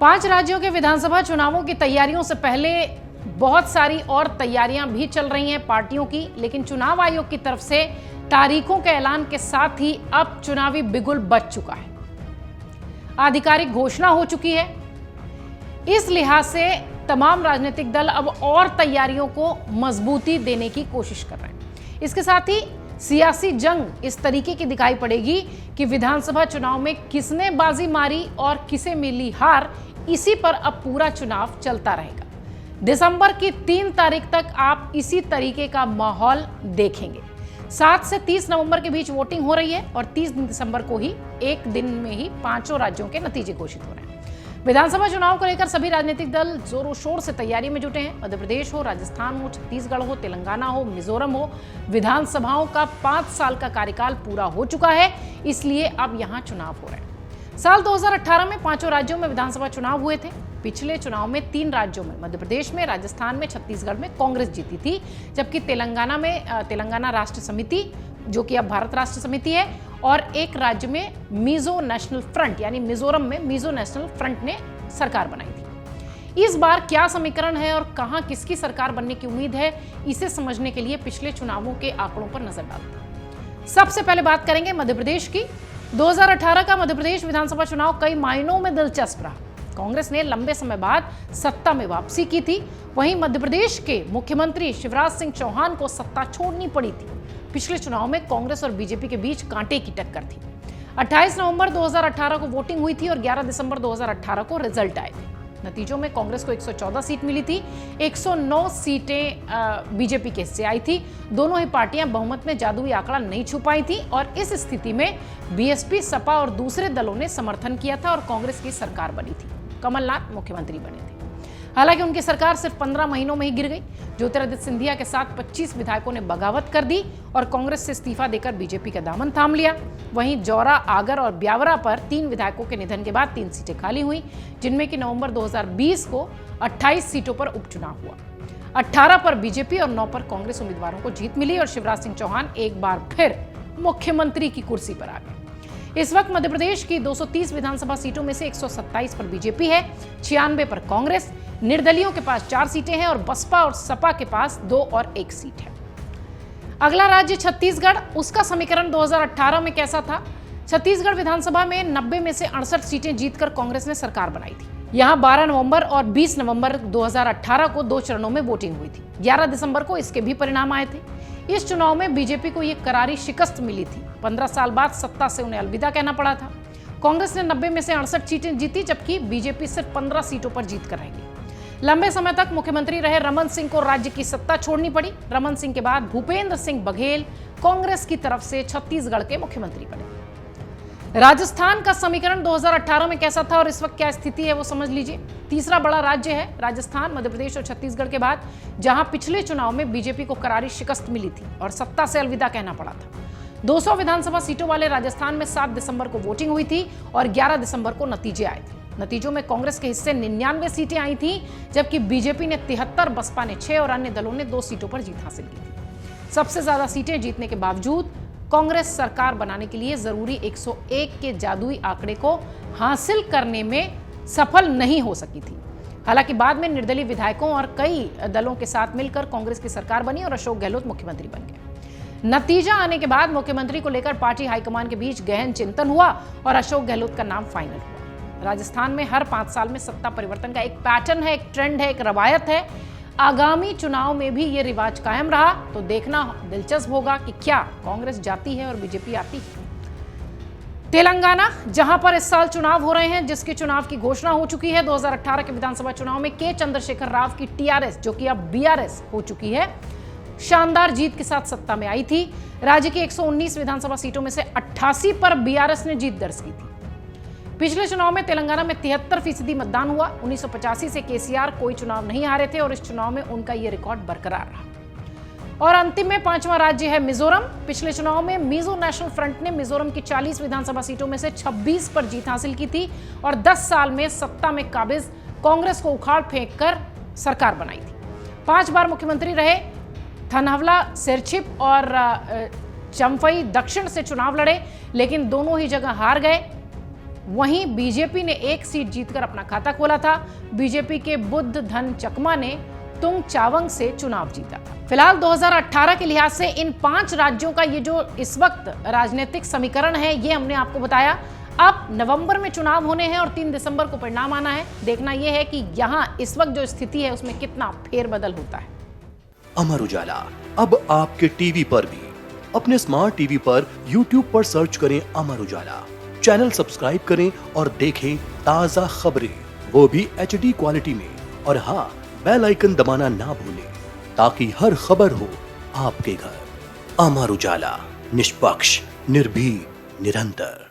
5 राज्यों के विधानसभा चुनावों की तैयारियों से पहले बहुत सारी और तैयारियां भी चल रही हैं पार्टियों की, लेकिन चुनाव आयोग की तरफ से तारीखों के ऐलान के साथ ही अब चुनावी बिगुल बज चुका है। आधिकारिक घोषणा हो चुकी है। इस लिहाज से तमाम राजनीतिक दल अब और तैयारियों को मजबूती देने की कोशिश कर रहे हैं। इसके साथ ही सियासी जंग इस तरीके की दिखाई पड़ेगी कि विधानसभा चुनाव में किसने बाजी मारी और किसे मिली हार, इसी पर अब पूरा चुनाव चलता रहेगा। दिसंबर की 3 तारीख तक आप इसी तरीके का माहौल देखेंगे। 7 से 30 नवंबर के बीच वोटिंग हो रही है और 30 दिसंबर को ही एक दिन में ही 5 राज्यों के नतीजे घोषित हो रहे हैं। विधानसभा चुनाव को लेकर सभी राजनीतिक दल जोरों शोर से तैयारी में जुटे हैं। मध्य प्रदेश हो, राजस्थान हो, छत्तीसगढ़ हो, तेलंगाना हो, मिजोरम हो, विधानसभाओं का 5 साल का कार्यकाल पूरा हो चुका है, इसलिए अब यहां चुनाव हो रहे हैं। साल 2018 में 5 राज्यों में विधानसभा चुनाव हुए थे। पिछले चुनाव में 3 राज्यों में, मध्य प्रदेश में, राजस्थान में, छत्तीसगढ़ में कांग्रेस जीती थी, जबकि तेलंगाना में तेलंगाना राष्ट्र समिति, जो कि अब भारत राष्ट्र समिति है, और एक राज्य में मिजो नेशनल फ्रंट यानी मिजोरम में मिजो नेशनल फ्रंट ने सरकार बनाई थी। इस बार क्या समीकरण है और कहां किसकी सरकार बनने की उम्मीद है, इसे समझने के लिए पिछले चुनावों के आंकड़ों पर नजर डालते हैं। सबसे पहले बात करेंगे मध्य प्रदेश की। 2018 का मध्य प्रदेश विधानसभा चुनाव कई मायनों में दिलचस्प रहा। कांग्रेस ने लंबे समय बाद सत्ता में वापसी की थी। वहीं मध्य प्रदेश के मुख्यमंत्री शिवराज सिंह चौहान को सत्ता छोड़नी पड़ी थी। पिछले चुनाव में कांग्रेस और बीजेपी के बीच कांटे की टक्कर थी। 28 नवंबर 2018 को वोटिंग हुई थी और 11 दिसंबर 2018 को रिजल्ट आए थे। नतीजों में कांग्रेस को 114 सीट मिली थी, 109 सीटें बीजेपी के हिस्से आई थी। दोनों ही पार्टियां बहुमत में जादुई आंकड़ा नहीं छू पाई थी और इस स्थिति में बीएसपी, सपा और दूसरे दलों ने समर्थन किया था और कांग्रेस की सरकार बनी थी। कमलनाथ मुख्यमंत्री बने थे। हालांकि उनकी सरकार सिर्फ 15 महीनों में ही गिर गई। ज्योतिरादित्य सिंधिया के साथ 25 विधायकों ने बगावत कर दी और कांग्रेस से इस्तीफा देकर बीजेपी का दामन थाम लिया। वहीं जौरा, आगर और ब्यावरा पर 3 विधायकों के निधन के बाद 3 सीटें खाली हुई, जिनमें कि नवंबर 2020 को 28 सीटों पर उपचुनाव हुआ। 18 पर बीजेपी और 9 पर कांग्रेस उम्मीदवारों को जीत मिली और शिवराज सिंह चौहान एक बार फिर मुख्यमंत्री की कुर्सी पर आ गए। इस वक्त मध्य प्रदेश की 230 विधानसभा सीटों में से 127 पर बीजेपी है, 96 पर कांग्रेस, निर्दलियों के पास 4 सीटें हैं और बसपा और सपा के पास 2 और 1 सीट है। अगला राज्य छत्तीसगढ़, उसका समीकरण 2018 में कैसा था? छत्तीसगढ़ विधानसभा में 90 में से 68 सीटें जीतकर कांग्रेस ने सरकार बनाई थी। यहां 12 नवंबर और 20 नवंबर 2018 को 2 चरणों में वोटिंग हुई थी। 11 दिसंबर को इसके भी परिणाम आए थे। इस चुनाव में बीजेपी को यह करारी शिकस्त मिली थी। 15 साल बाद सत्ता से उन्हें अलविदा कहना पड़ा था। कांग्रेस ने 90 में से 68 सीटें जीती, जबकि बीजेपी सिर्फ 15 सीटों पर जीत कर रह गई। लंबे समय तक मुख्यमंत्री रहे रमन सिंह को राज्य की सत्ता छोड़नी पड़ी। रमन सिंह के बाद भूपेंद्र सिंह बघेल कांग्रेस की तरफ से छत्तीसगढ़ के मुख्यमंत्री बने। राजस्थान का समीकरण 2018 में कैसा था और इस वक्त क्या स्थिति है, वो समझ लीजिए। तीसरा बड़ा राज्य है राजस्थान, मध्य प्रदेश और छत्तीसगढ़ के बाद, जहां पिछले चुनाव में बीजेपी को करारी शिकस्त मिली थी और सत्ता से अलविदा कहना पड़ा था। 200 विधानसभा सीटों वाले राजस्थान में 7 दिसंबर को वोटिंग हुई थी और 11 दिसंबर को नतीजे आए थे। नतीजों में कांग्रेस के हिस्से 99 सीटें आई थी, जबकि बीजेपी ने 73, बसपा ने 6 और अन्य दलों ने 2 सीटों पर जीत हासिल की थी। सबसे ज्यादा सीटें जीतने के बावजूद कांग्रेस सरकार बनाने के लिए जरूरी 101 के जादुई आंकड़े को हासिल करने में सफल नहीं हो सकी थी। हालांकि बाद में निर्दलीय विधायकों और कई दलों के साथ मिलकर कांग्रेस की सरकार बनी और अशोक गहलोत मुख्यमंत्री बन गए। नतीजा आने के बाद मुख्यमंत्री को लेकर पार्टी हाईकमान के बीच गहन चिंतन हुआ और अशोक गहलोत का नाम फाइनल हुआ। राजस्थान में हर 5 साल में सत्ता परिवर्तन का एक पैटर्न है, एक ट्रेंड है, एक रवायत है। आगामी चुनाव में भी ये रिवाज कायम रहा तो देखना दिलचस्प होगा कि क्या कांग्रेस जाती है और बीजेपी आती है। तेलंगाना, जहां पर इस साल चुनाव हो रहे हैं, जिसके चुनाव की घोषणा हो चुकी है। 2018 के विधानसभा चुनाव में के चंद्रशेखर राव की टीआरएस, जो कि अब बीआरएस हो चुकी है, शानदार जीत के साथ सत्ता में आई थी। राज्य की 119 विधानसभा सीटों में से 88 पर बीआरएस ने जीत दर्ज की थी। पिछले चुनाव में तेलंगाना में 73% मतदान हुआ। 1985 से केसीआर कोई चुनाव नहीं हारे थे और इस चुनाव में उनका यह रिकॉर्ड बरकरार रहा। और अंतिम में 5वां राज्य है मिजोरम। पिछले चुनाव में मिजो नेशनल फ्रंट ने मिजोरम की 40 विधानसभा सीटों में से 26 पर जीत हासिल की थी और 10 साल में सत्ता में काबिज कांग्रेस को उखाड़ फेंक कर सरकार बनाई थी। 5 बार मुख्यमंत्री रहे। थनहवला, सिरछिप और चंफई दक्षिण से चुनाव लड़े, लेकिन दोनों ही जगह हार गए। वहीं बीजेपी ने 1 सीट जीतकर अपना खाता खोला था। बीजेपी के बुद्ध धन चकमा ने तुंग चावंग से चुनाव जीता था। फिलहाल 2018 के लिहाज से इन 5 राज्यों का ये जो इस वक्त राजनीतिक समीकरण है, ये हमने आपको बताया। अब नवंबर में चुनाव होने हैं और 3 दिसंबर को परिणाम आना है। देखना यह है कि यहां इस वक्त जो स्थिति है उसमें कितना फेरबदल होता है। अमर उजाला अब आपके टीवी पर भी। अपने स्मार्ट टीवी पर YouTube पर सर्च करें अमर उजाला, चैनल सब्सक्राइब करें और देखें ताजा खबरें, वो भी HD क्वालिटी में। और हाँ, बेल आइकन दबाना ना भूलें ताकि हर खबर हो आपके घर। अमर उजाला, निष्पक्ष, निर्भीक, निरंतर।